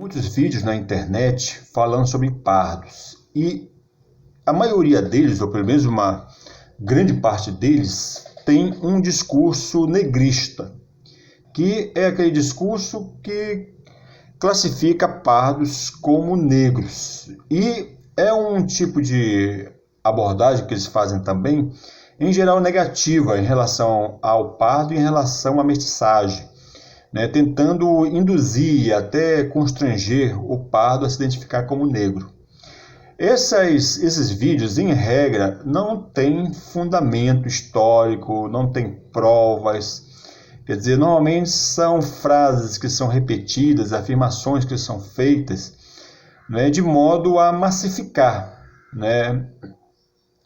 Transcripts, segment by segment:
muitos vídeos na internet falando sobre pardos e a maioria deles, ou pelo menos uma grande parte deles, tem um discurso negrista, que é aquele discurso que classifica pardos como negros. E é um tipo de abordagem que eles fazem também, em geral negativa em relação ao pardo e em relação à mestiçagem, né, tentando induzir e até constranger o pardo a se identificar como negro. Esses vídeos, em regra, não têm fundamento histórico, não têm provas. Quer dizer, normalmente são frases que são repetidas, afirmações que são feitas, né, de modo a massificar, né?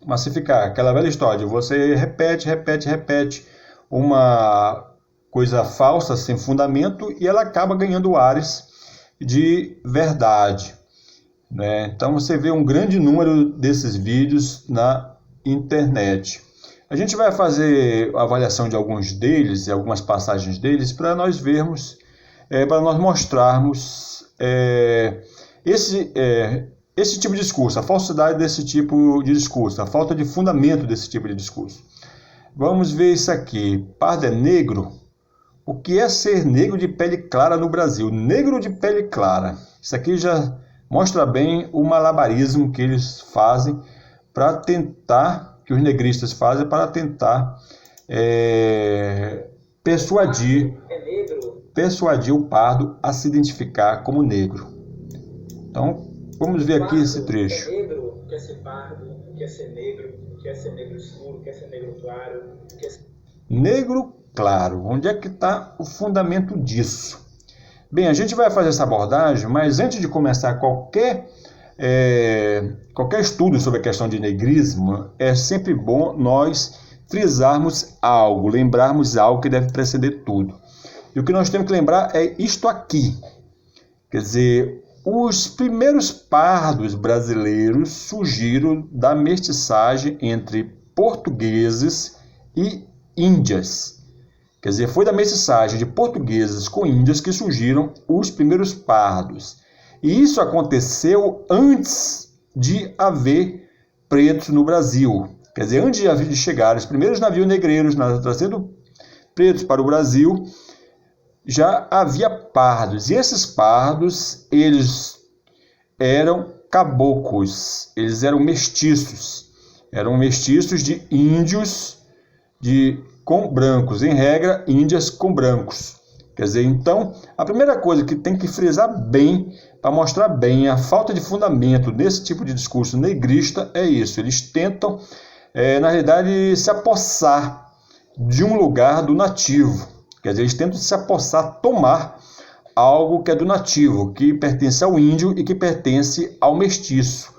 Massificar, aquela velha história, você repete uma coisa falsa, sem fundamento, e ela acaba ganhando ares de verdade, né? Então você vê um grande número desses vídeos na internet. A gente vai fazer a avaliação de alguns deles e algumas passagens deles para nós vermos, para nós mostrarmos esse tipo de discurso, a falsidade desse tipo de discurso, a falta de fundamento desse tipo de discurso. Vamos ver isso aqui. Pardo é negro? O que é ser negro de pele clara no Brasil? Negro de pele clara. Isso aqui já mostra bem o malabarismo que eles fazem para tentar, que os negristas fazem para tentar persuadir o pardo a se identificar como negro. Então, vamos ver aqui esse trecho. É negro, quer ser pardo, quer ser negro escuro, quer ser negro claro. Negro claro. Onde é que está o fundamento disso? Bem, a gente vai fazer essa abordagem, mas antes de começar qualquer estudo sobre a questão de negrismo, é sempre bom nós frisarmos algo, lembrarmos algo que deve preceder tudo. E o que nós temos que lembrar é isto aqui. Quer dizer, os primeiros pardos brasileiros surgiram da mestiçagem entre portugueses e índias. Quer dizer, foi da mestiçagem de portugueses com índias que surgiram os primeiros pardos. E isso aconteceu antes de haver pretos no Brasil. Quer dizer, antes de chegar os primeiros navios negreiros trazendo pretos para o Brasil, já havia pardos. E esses pardos, eles eram caboclos, eles eram mestiços. Eram mestiços de índios com brancos, em regra, índias com brancos. Quer dizer, então, a primeira coisa que tem que frisar bem, para mostrar bem a falta de fundamento nesse tipo de discurso negrista, é isso. Eles tentam, na realidade, se apossar de um lugar do nativo. Quer dizer, eles tentam se apossar, tomar algo que é do nativo, que pertence ao índio e que pertence ao mestiço,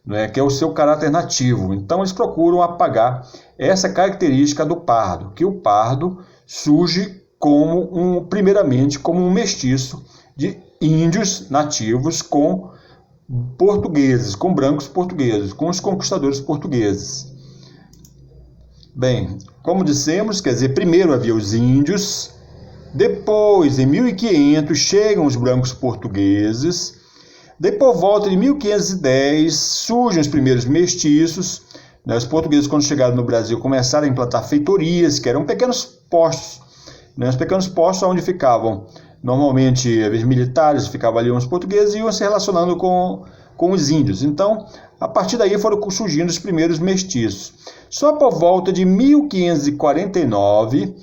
né, que é o seu caráter nativo. Então eles procuram apagar essa característica do pardo, que o pardo surge primeiramente como um mestiço de índios nativos com portugueses, com brancos portugueses, com os conquistadores portugueses. Bem, como dissemos, quer dizer, primeiro havia os índios, depois, em 1500, chegam os brancos portugueses. Depois, por volta de 1510, surgem os primeiros mestiços. Os portugueses, quando chegaram no Brasil, começaram a implantar feitorias, que eram pequenos postos. Os pequenos postos onde ficavam, normalmente, militares, ficavam ali uns portugueses e iam se relacionando com os índios. Então, a partir daí foram surgindo os primeiros mestiços. Só por volta de 1549,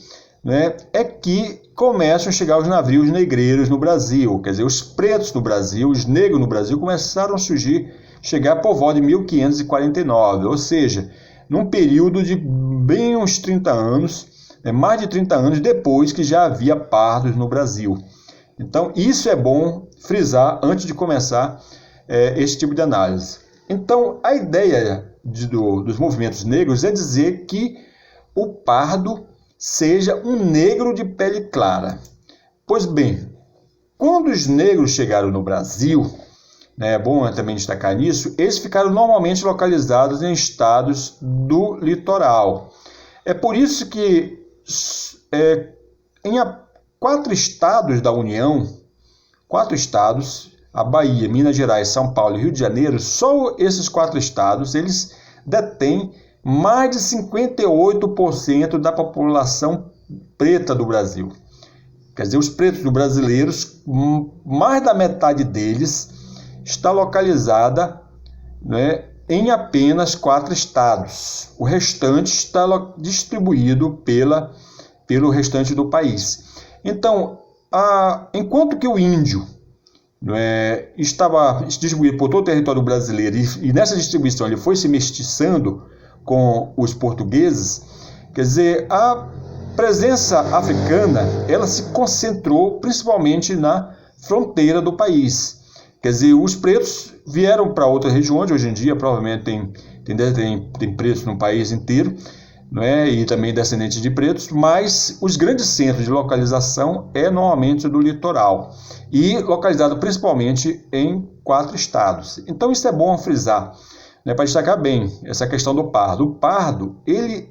né, é que começam a chegar os navios negreiros no Brasil. Quer dizer, os pretos no Brasil, os negros no Brasil começaram a chegar por volta de 1549, ou seja, num período de bem uns 30 anos, mais de 30 anos depois que já havia pardos no Brasil. Então, isso é bom frisar antes de começar esse tipo de análise. Então, a ideia dos movimentos negros é dizer que o pardo seja um negro de pele clara. Pois bem, quando os negros chegaram no Brasil, é bom também destacar nisso, eles ficaram normalmente localizados em estados do litoral. É por isso que em 4 estados da União, 4 estados a Bahia, Minas Gerais, São Paulo e Rio de Janeiro, só esses 4 estados, eles detêm mais de 58% da população preta do Brasil. Quer dizer, os pretos brasileiros, mais da metade deles está localizada, né, em apenas 4 estados. O restante está distribuído pelo restante do país. Então, enquanto que o índio, né, estava distribuído por todo o território brasileiro e nessa distribuição ele foi se mestiçando com os portugueses, quer dizer, a presença africana ela se concentrou principalmente na fronteira do país. Quer dizer, os pretos vieram para outras regiões, hoje em dia provavelmente tem pretos no país inteiro, né, e também descendentes de pretos, mas os grandes centros de localização é normalmente do litoral e localizado principalmente em 4 estados. Então isso é bom frisar, né, para destacar bem essa questão do pardo. O pardo, ele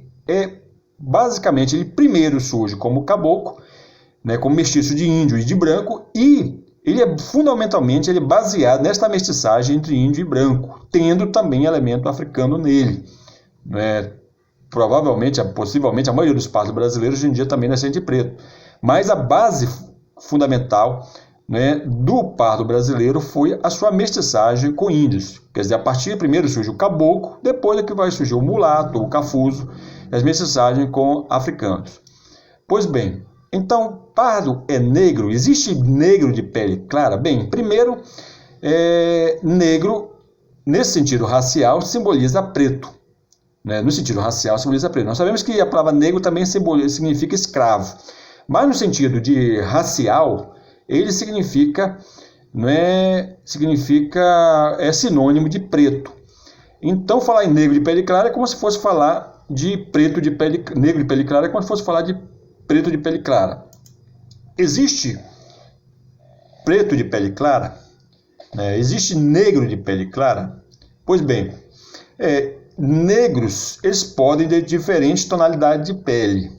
basicamente, ele primeiro surge como caboclo, né, como mestiço de índio e de branco, e ele é fundamentalmente baseado nesta mestiçagem entre índio e branco, tendo também elemento africano nele, né? Possivelmente a maioria dos pardos brasileiros hoje em dia também nascem de preto. Mas a base fundamental, né, do pardo brasileiro foi a sua mestiçagem com índios. Quer dizer, a partir primeiro surge o caboclo, depois é que vai surgir o mulato, o cafuso, e as mestiçagens com africanos. Pois bem, então, pardo é negro? Existe negro de pele clara? Bem, primeiro, negro, nesse sentido racial, simboliza preto. Né? No sentido racial, simboliza preto. Nós sabemos que a palavra negro também significa escravo. Mas no sentido de racial, ele significa, é sinônimo de preto. Então, falar em negro de pele clara é como se fosse falar de negro de pele clara, é como se fosse falar de preto de pele clara. Existe preto de pele clara? Existe negro de pele clara? Pois bem, negros, eles podem ter diferentes tonalidades de pele.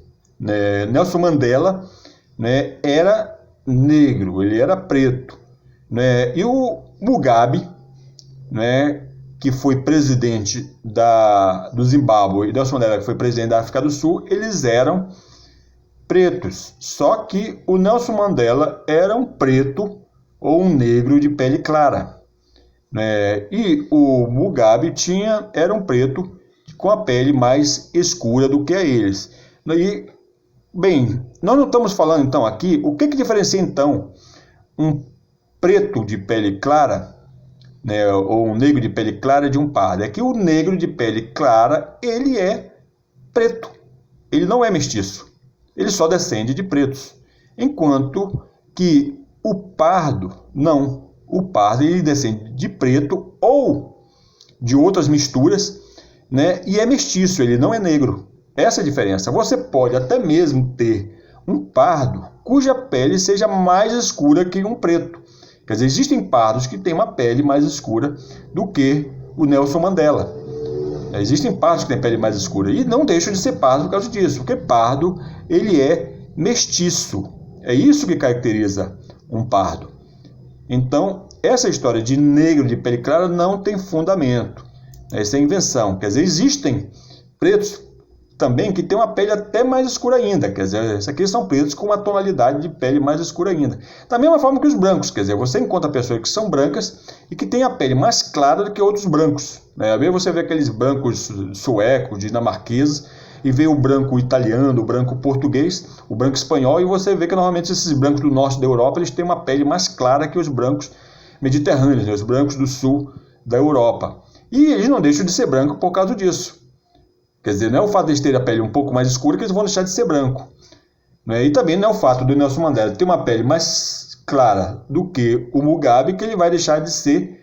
Nelson Mandela, era negro, ele era preto. E o Mugabe, que foi presidente do Zimbábue, e Nelson Mandela, que foi presidente da África do Sul, eles eram pretos. Só que o Nelson Mandela era um preto ou um negro de pele clara. E o Mugabe era um preto com a pele mais escura do que a eles. E, bem, nós não estamos falando então aqui, o que diferencia então um preto de pele clara, ou um negro de pele clara de um pardo? É que o negro de pele clara, ele é preto, ele não é mestiço, ele só descende de pretos, enquanto que o pardo não. O pardo ele descende de preto ou de outras misturas, e é mestiço, ele não é negro. Essa é a diferença. Você pode até mesmo ter um pardo cuja pele seja mais escura que um preto. Quer dizer, existem pardos que têm uma pele mais escura do que o Nelson Mandela. Existem pardos que têm pele mais escura e não deixam de ser pardo por causa disso, porque pardo ele é mestiço. É isso que caracteriza um pardo. Então, essa história de negro de pele clara não tem fundamento. Essa é invenção. Quer dizer, existem pretos também que têm uma pele até mais escura ainda. Quer dizer, esses aqui são pretos com uma tonalidade de pele mais escura ainda. Da mesma forma que os brancos. Quer dizer, você encontra pessoas que são brancas e que têm a pele mais clara do que outros brancos. Às vezes você vê aqueles brancos suecos, dinamarqueses, e vê o branco italiano, o branco português, o branco espanhol, e você vê que normalmente esses brancos do norte da Europa eles têm uma pele mais clara que os brancos mediterrâneos, os brancos do sul da Europa. E eles não deixam de ser brancos por causa disso. Quer dizer, não é o fato de eles terem a pele um pouco mais escura que eles vão deixar de ser branco. E também não é o fato do Nelson Mandela ter uma pele mais clara do que o Mugabe que ele vai deixar de ser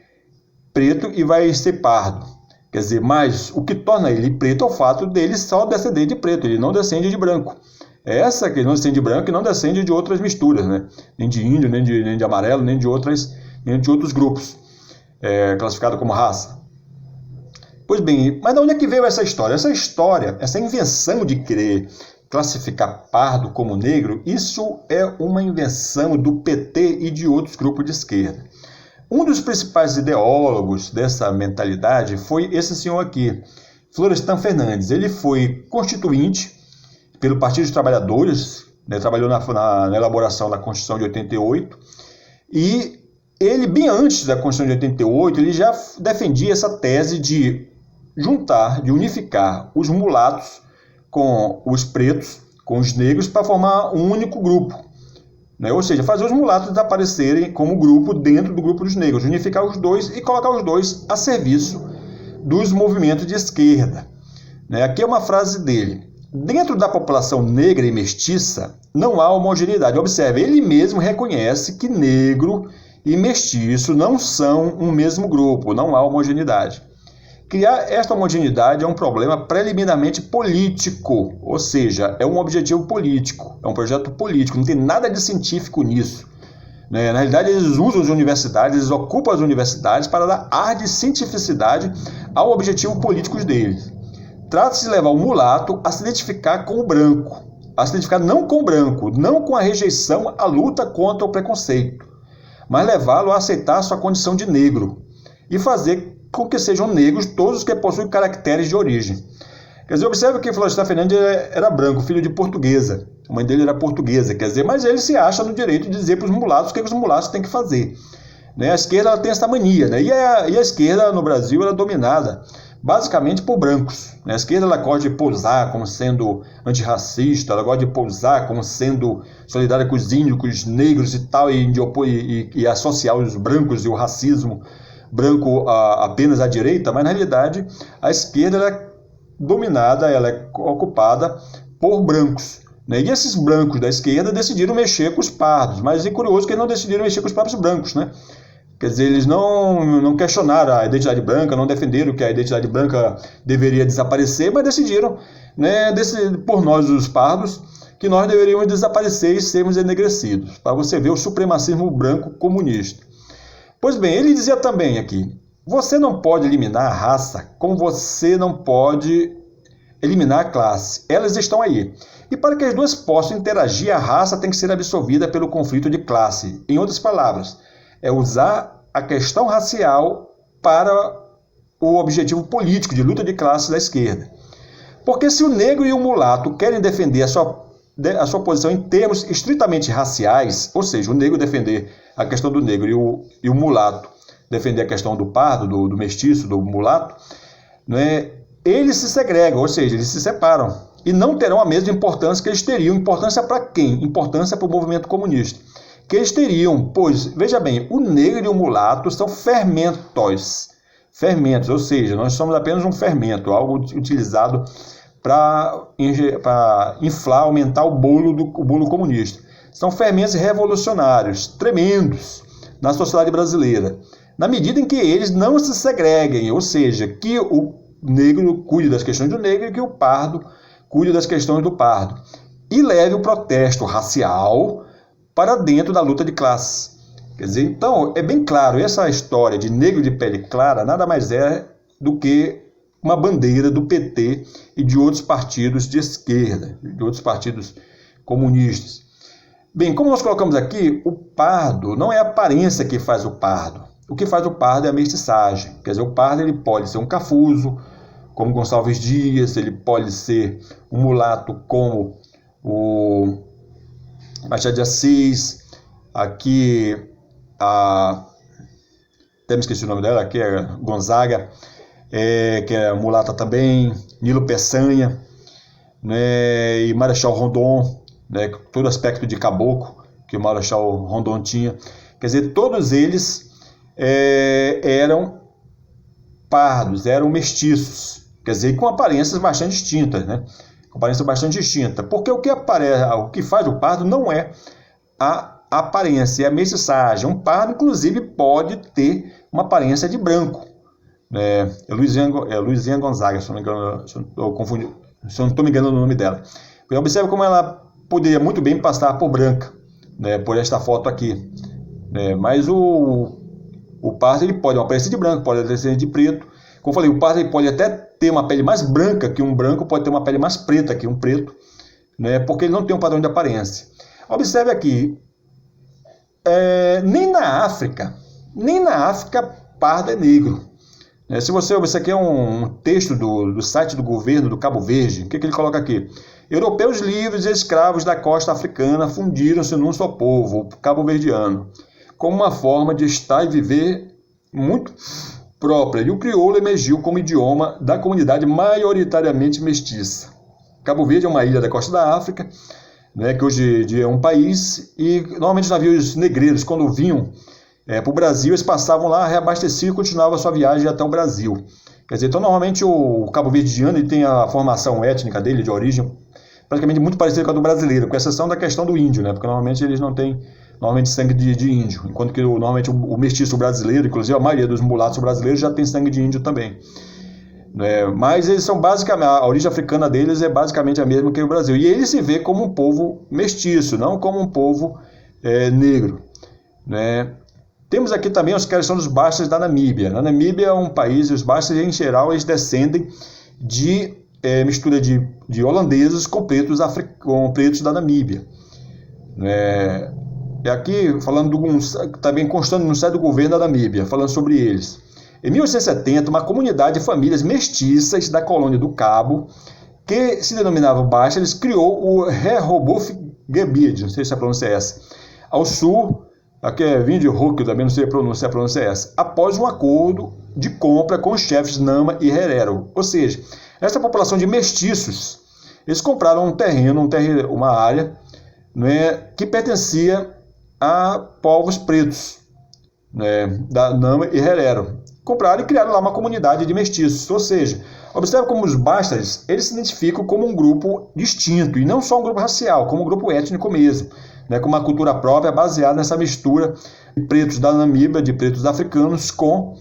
preto e vai ser pardo. Quer dizer, mas o que torna ele preto é o fato dele só descender de preto, ele não descende de branco. Essa que ele não descende de branco e não descende de outras misturas, nem de índio, nem de amarelo, nem de outros grupos, classificados como raça. Pois bem, mas de onde é que veio essa história? Essa invenção de querer classificar pardo como negro, isso é uma invenção do PT e de outros grupos de esquerda. Um dos principais ideólogos dessa mentalidade foi esse senhor aqui, Florestan Fernandes. Ele foi constituinte pelo Partido dos Trabalhadores, né, trabalhou na elaboração da Constituição de 88, e ele, bem antes da Constituição de 88, ele já defendia essa tese de juntar, de unificar os mulatos com os pretos, com os negros, para formar um único grupo. Né? Ou seja, fazer os mulatos desaparecerem como grupo dentro do grupo dos negros, unificar os dois e colocar os dois a serviço dos movimentos de esquerda. Né? Aqui é uma frase dele. Dentro da população negra e mestiça, não há homogeneidade. Observe, ele mesmo reconhece que negro e mestiço não são um mesmo grupo, não há homogeneidade. Criar esta homogeneidade é um problema preliminarmente político, ou seja, é um objetivo político, é um projeto político, não tem nada de científico nisso. Na realidade, eles usam as universidades, eles ocupam as universidades para dar ar de cientificidade ao objetivo político deles. Trata-se de levar o mulato a se identificar com o branco, a se identificar não com o branco, não com a rejeição, a luta contra o preconceito, mas levá-lo a aceitar a sua condição de negro e fazer com que sejam negros todos os que possuem caracteres de origem. Quer dizer, observe que Florestan Fernandes era branco, filho de portuguesa. A mãe dele era portuguesa, quer dizer, mas ele se acha no direito de dizer para os mulatos o que os mulatos têm que fazer. Né? A esquerda ela tem essa mania, né? E a esquerda no Brasil era dominada basicamente por brancos. Né? A esquerda ela gosta de pousar como sendo antirracista, ela gosta de pousar como sendo solidária com os índios, com os negros e tal, e associar os brancos e o racismo branco apenas à direita, mas na realidade a esquerda ela é dominada, ela é ocupada por brancos. Né? E esses brancos da esquerda decidiram mexer com os pardos, mas é curioso que eles não decidiram mexer com os próprios brancos. Né? Quer dizer, eles não questionaram a identidade branca, não defenderam que a identidade branca deveria desaparecer, mas decidiram, né, por nós os pardos, que nós deveríamos desaparecer e sermos enegrecidos, para você ver o supremacismo branco comunista. Pois bem, ele dizia também aqui, você não pode eliminar a raça como você não pode eliminar a classe. Elas estão aí. E para que as duas possam interagir, a raça tem que ser absorvida pelo conflito de classe. Em outras palavras, é usar a questão racial para o objetivo político de luta de classe da esquerda. Porque se o negro e o mulato querem defender a sua posição em termos estritamente raciais, ou seja, o negro defender a questão do negro e o mulato defender a questão do pardo, do mestiço, do mulato, né, eles se segregam, ou seja, eles se separam e não terão a mesma importância que eles teriam. Importância para quem? Importância para o movimento comunista. Que eles teriam, pois, veja bem, o negro e o mulato são fermentos, ou seja, nós somos apenas um fermento, algo utilizado para inflar, aumentar o bolo comunista. São fermentos revolucionários, tremendos, na sociedade brasileira, na medida em que eles não se segreguem, ou seja, que o negro cuide das questões do negro e que o pardo cuide das questões do pardo, e leve o protesto racial para dentro da luta de classes. Quer dizer, então, é bem claro, essa história de negro de pele clara nada mais é do que uma bandeira do PT e de outros partidos de esquerda, de outros partidos comunistas. Bem, como nós colocamos aqui, o pardo não é a aparência que faz o pardo. O que faz o pardo é a mestiçagem. Quer dizer, o pardo ele pode ser um cafuzo, como Gonçalves Dias, ele pode ser um mulato como o Machado de Assis, aqui até me esqueci o nome dela, aqui é Gonzaga, que é mulata também, Nilo Peçanha, né, e Marechal Rondon, né, todo aspecto de caboclo que o Marechal Rondon tinha. Quer dizer, todos eles eram pardos, eram mestiços, quer dizer, com aparências bastante distintas, né? Porque o que faz o pardo não é a aparência, é a mestiçagem. Um pardo, inclusive, pode ter uma aparência de branco. É Luizinha Gonzaga, se eu não estou me enganando no nome dela. Observe como ela poderia muito bem passar por branca, né, por esta foto aqui. Mas o pardo ele pode aparecer de branco, pode aparecer de preto. Como eu falei, o pardo ele pode até ter uma pele mais branca que um branco, pode ter uma pele mais preta que um preto, né, porque ele não tem um padrão de aparência. Observe aqui, nem na África, nem na África pardo é negro. Se você, isso aqui é um texto do site do governo do Cabo Verde. O que ele coloca aqui? Europeus livres e escravos da costa africana fundiram-se num só povo, o cabo-verdiano, como uma forma de estar e viver muito própria. E o crioulo emergiu como idioma da comunidade maioritariamente mestiça. Cabo Verde é uma ilha da costa da África, que hoje em dia é um país, e normalmente os navios negreiros, quando vinham para o Brasil, eles passavam lá, reabasteciam e continuavam a sua viagem até o Brasil. Quer dizer, então normalmente o cabo-verdiano ele tem a formação étnica dele, de origem, praticamente muito parecida com a do brasileiro, com exceção da questão do índio, porque normalmente eles não têm sangue de índio, enquanto que normalmente o mestiço brasileiro, inclusive a maioria dos mulatos brasileiros já tem sangue de índio também. Mas eles são basicamente, a origem africana deles é basicamente a mesma que o Brasil, e ele se vê como um povo mestiço, não como um povo negro. Temos aqui também os que são dos Bastas da Namíbia. Na Namíbia é um país, os Bastas em geral eles descendem de mistura de holandeses com pretos da Namíbia. Aqui falando também constando no site do governo da Namíbia, falando sobre eles. Em 1870, uma comunidade de famílias mestiças da colônia do Cabo, que se denominava Basta, eles criou o Rehoboth Gebied, não sei se a pronúncia é essa, ao sul. Aqui é Windhoek, também não sei a pronúncia é essa, após um acordo de compra com os chefes Nama e Herero. Ou seja, essa população de mestiços, eles compraram um terreno, uma área que pertencia a povos pretos, da Nama e Herero. Compraram e criaram lá uma comunidade de mestiços. Ou seja, observe como os Bastas, eles se identificam como um grupo distinto, e não só um grupo racial, como um grupo étnico mesmo. Com uma cultura própria baseada nessa mistura de pretos da Namíbia, de pretos africanos com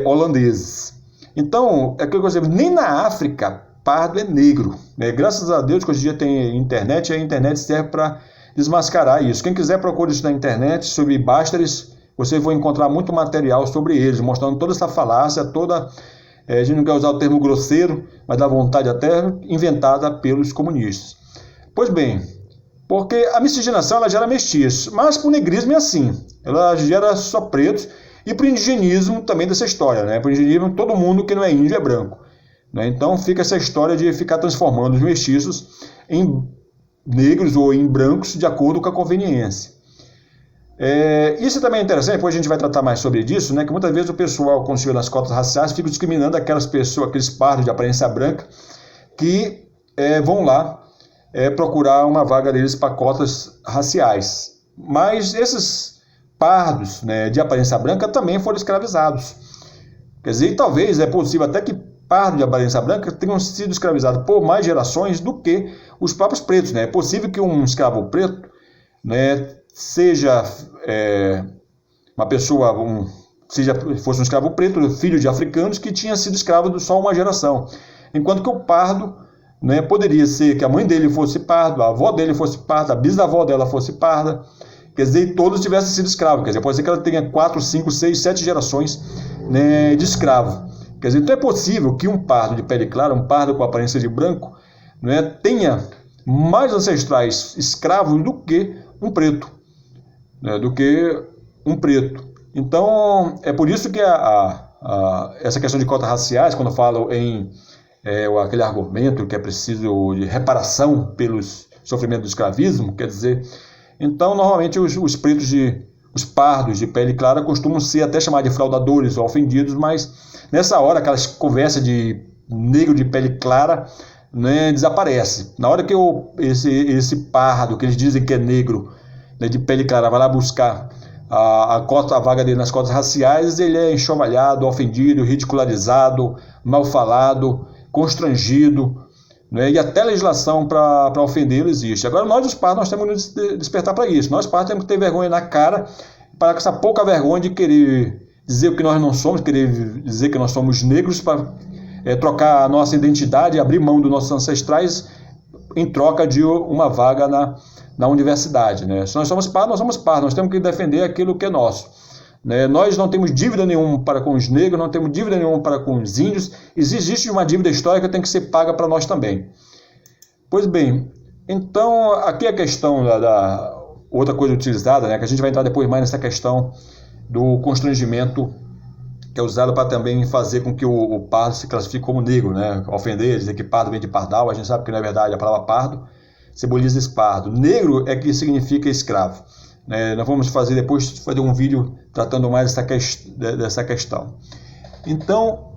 holandeses. Então, é aquilo que eu digo, nem na África pardo é negro. Graças a Deus que hoje em dia tem internet, e a internet serve para desmascarar isso. Quem quiser procure isso na internet sobre Bastas, você vai encontrar muito material sobre eles, mostrando toda essa falácia, a gente não quer usar o termo grosseiro, mas dá vontade até, inventada pelos comunistas. Pois bem, porque a miscigenação ela gera mestiço, mas para o negrismo é assim, ela gera só pretos, e para o indigenismo também dessa história, para o indigenismo todo mundo que não é índio é branco. Então fica essa história de ficar transformando os mestiços em negros ou em brancos de acordo com a conveniência. Isso também é interessante, depois a gente vai tratar mais sobre isso, que muitas vezes o pessoal, quando chega nas cotas raciais, fica discriminando aquelas pessoas, aqueles pardos de aparência branca, que vão lá procurar uma vaga deles para cotas raciais. Mas esses pardos de aparência branca também foram escravizados. Quer dizer, talvez é possível até que pardos de aparência branca tenham sido escravizados por mais gerações do que os próprios pretos. É possível que um escravo preto seja uma pessoa, fosse um escravo preto, filho de africanos, que tinha sido escravo de só uma geração. Enquanto que o pardo poderia ser que a mãe dele fosse pardo, a avó dele fosse parda, a bisavó dela fosse parda, quer dizer, todos tivessem sido escravos. Quer dizer, pode ser que ela tenha 4, 5, 6, 7 gerações de escravo. Quer dizer, então é possível que um pardo de pele clara, um pardo com aparência de branco, tenha mais ancestrais escravos do que um preto. Então, é por isso que essa questão de cotas raciais, quando eu falo em aquele argumento que é preciso de reparação pelos sofrimentos do escravismo, quer dizer, então, normalmente os pretos, os pardos de pele clara costumam ser até chamados de fraudadores ou ofendidos, mas nessa hora, aquelas conversas de negro de pele clara desaparece. Na hora que esse pardo, que eles dizem que é negro, de pele clara, vai lá buscar a vaga dele nas cotas raciais, ele é enxovalhado, ofendido, ridicularizado, mal falado, constrangido, e até legislação para ofendê-lo existe. Agora, nós, os pardos, nós temos que despertar para isso. Nós, pardos, temos que ter vergonha na cara, para com essa pouca vergonha de querer dizer o que nós não somos, querer dizer que nós somos negros, para trocar a nossa identidade, abrir mão dos nossos ancestrais em troca de uma vaga na universidade. Se nós somos pardos, nós temos que defender aquilo que é nosso. Nós não temos dívida nenhuma para com os negros, não temos dívida nenhuma para com os índios, existe uma dívida histórica que tem que ser paga para nós também. Pois bem, então aqui a questão da outra coisa utilizada, que a gente vai entrar depois mais nessa questão do constrangimento que é usado para também fazer com que o pardo se classifique como negro, né? Ofender, dizer que pardo vem de pardal, a gente sabe que não é verdade, a palavra pardo simboliza esse pardo. Negro é que significa escravo. Nós vamos depois fazer um vídeo tratando mais dessa questão. Então,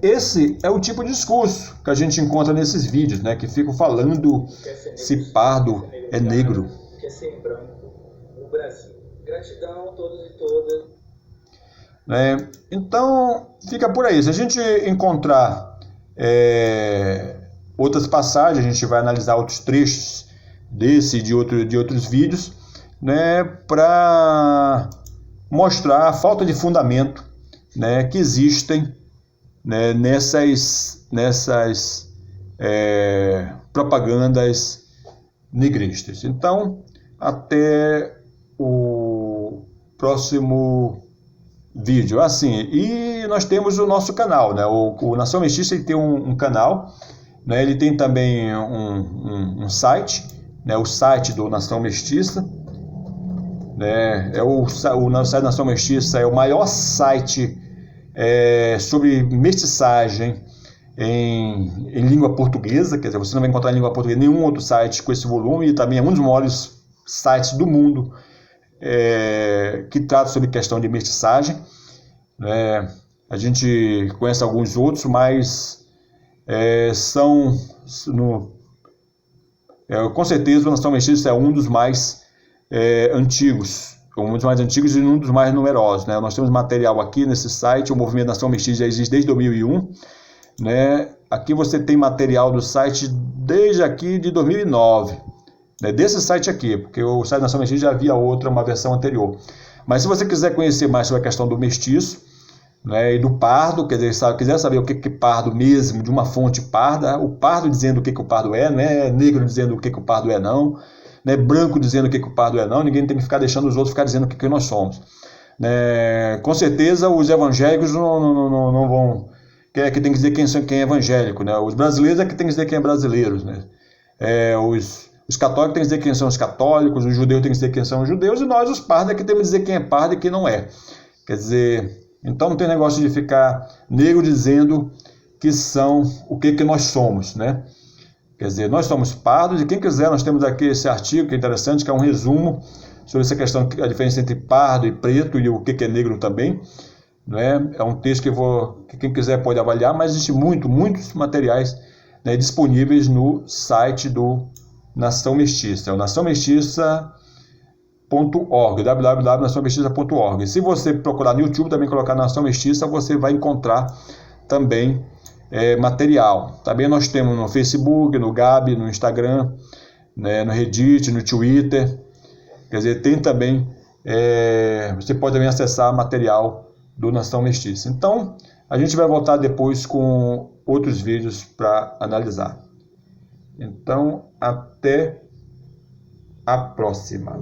esse é o tipo de discurso que a gente encontra nesses vídeos, né? Que ficam falando se pardo é negro. Quer ser branco no Brasil. Gratidão a todos e todas. Então, fica por aí. Se a gente encontrar outras passagens, a gente vai analisar outros trechos desse e de outros vídeos, né, para mostrar a falta de fundamento, né, que existem, né, nessas propagandas negristas. Então, até o próximo vídeo. Assim, e nós temos o nosso canal, né? O Nação Mestiça, ele tem um canal, né? Ele tem também um site, né? O site do Nação Mestiça, né? O site da Nação Mestiça é o maior site sobre mestiçagem em língua portuguesa, quer dizer, você não vai encontrar em língua portuguesa nenhum outro site com esse volume, e também é um dos maiores sites do mundo que trata sobre questão de mestiçagem. A gente conhece alguns outros, mas com certeza o Nação Mestiça é um dos mais antigos, e um dos mais numerosos, né? Nós temos material aqui nesse site. O movimento Nação Mestiça já existe desde 2001, né? Aqui você tem material do site desde aqui de 2009, né? Desse site aqui, porque o site Nação Mestiça já havia uma versão anterior. Mas se você quiser conhecer mais sobre a questão do mestiço, né, e do pardo, quer dizer, quiser saber o que é pardo mesmo, de uma fonte parda, o pardo dizendo o que o pardo é, né, negro dizendo o que o pardo é não, né, branco dizendo o que o pardo é não, ninguém tem que ficar deixando os outros ficar dizendo o que nós somos. Com certeza os evangélicos não vão, que tem que dizer quem é evangélico, né, os brasileiros é que tem que dizer quem é brasileiro, né, os católicos têm que dizer quem são os católicos, os judeus têm que dizer quem são os judeus, e nós, os pardos, é que temos que dizer quem é pardo e quem não é. Quer dizer, então não tem negócio de ficar negro dizendo que são o que nós somos, né? Quer dizer, nós somos pardos, e quem quiser, nós temos aqui esse artigo que é interessante, que é um resumo sobre essa questão, a diferença entre pardo e preto e o que é negro também, né? É um texto que quem quiser pode avaliar, mas existem muitos materiais, né, disponíveis no site do Nação Mestiça, é o naçãomestiça.org, www.naçãomestiça.org. Se você procurar no YouTube, também colocar Nação Mestiça, você vai encontrar também material. Também nós temos no Facebook, no Gab, no Instagram, né, no Reddit, no Twitter. Quer dizer, tem também, você pode também acessar material do Nação Mestiça. Então, a gente vai voltar depois com outros vídeos para analisar. Então, até a próxima.